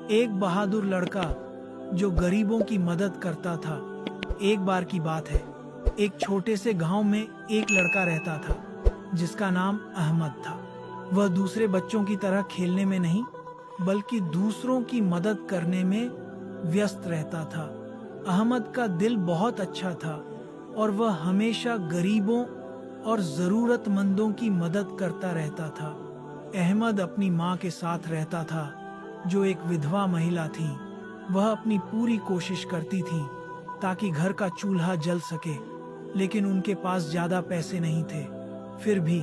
एक बहादुर लड़का जो गरीबों की मदद करता था। एक बार की बात है, एक छोटे से गांव में एक लड़का रहता था जिसका नाम अहमद था। वह दूसरे बच्चों की तरह खेलने में नहीं बल्कि दूसरों की मदद करने में व्यस्त रहता था। अहमद का दिल बहुत अच्छा था और वह हमेशा गरीबों और जरूरतमंदों की मदद करता रहता था। अहमद अपनी माँ के साथ रहता था जो एक विधवा महिला थी। वह अपनी पूरी कोशिश करती थी ताकि घर का चूल्हा जल सके, लेकिन उनके पास ज्यादा पैसे नहीं थे। फिर भी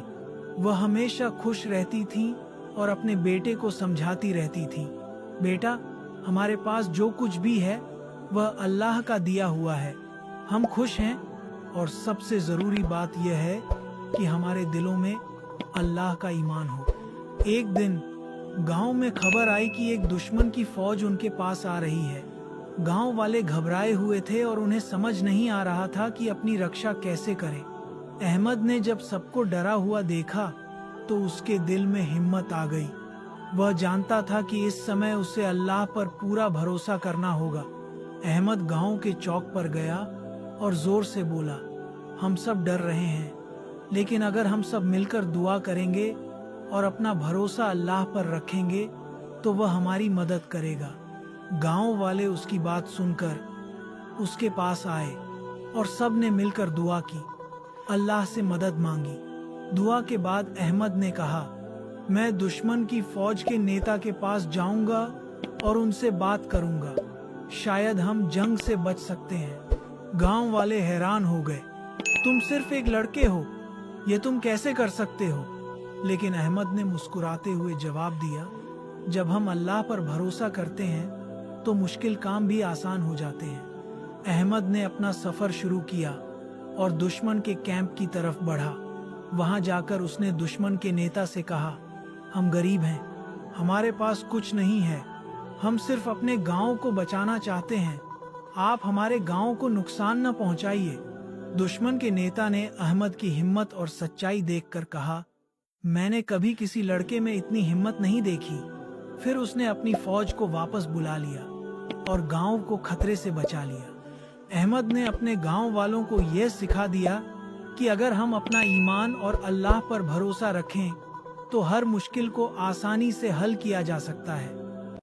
वह हमेशा खुश रहती थी और अपने बेटे को समझाती रहती थी, बेटा, हमारे पास जो कुछ भी है वह अल्लाह का दिया हुआ है। हम खुश हैं और सबसे जरूरी बात यह है कि हमारे दिलों में अल्लाह का ईमान हो। एक दिन गांव में खबर आई कि एक दुश्मन की फौज उनके पास आ रही है। गांव वाले घबराए हुए थे और उन्हें समझ नहीं आ रहा था कि अपनी रक्षा कैसे करें। अहमद ने जब सबको डरा हुआ देखा तो उसके दिल में हिम्मत आ गई। वह जानता था कि इस समय उसे अल्लाह पर पूरा भरोसा करना होगा। अहमद गांव के चौक पर गया और जोर से बोला, हम सब डर रहे हैं, लेकिन अगर हम सब मिलकर दुआ करेंगे और अपना भरोसा अल्लाह पर रखेंगे तो वह हमारी मदद करेगा। गांव वाले उसकी बात सुनकर उसके पास आए और सब ने मिलकर दुआ की, अल्लाह से मदद मांगी। दुआ के बाद अहमद ने कहा, मैं दुश्मन की फौज के नेता के पास जाऊंगा और उनसे बात करूंगा, शायद हम जंग से बच सकते हैं। गांव वाले हैरान हो गए, तुम सिर्फ एक लड़के हो, ये तुम कैसे कर सकते हो? लेकिन अहमद ने मुस्कुराते हुए जवाब दिया, जब हम अल्लाह पर भरोसा करते हैं तो मुश्किल काम भी आसान हो जाते हैं। अहमद ने अपना सफर शुरू किया और दुश्मन के कैंप की तरफ बढ़ा। वहां जाकर उसने दुश्मन के नेता से कहा, हम गरीब हैं, हमारे पास कुछ नहीं है, हम सिर्फ अपने गांव को बचाना चाहते हैं, आप हमारे गांव को नुकसान न पहुंचाइए। दुश्मन के नेता ने अहमद की हिम्मत और सच्चाई देखकर कहा, मैंने कभी किसी लड़के में इतनी हिम्मत नहीं देखी। फिर उसने अपनी फौज को वापस बुला लिया और गांव को खतरे से बचा लिया। अहमद ने अपने गांव वालों को यह सिखा दिया कि अगर हम अपना ईमान और अल्लाह पर भरोसा रखें तो हर मुश्किल को आसानी से हल किया जा सकता है।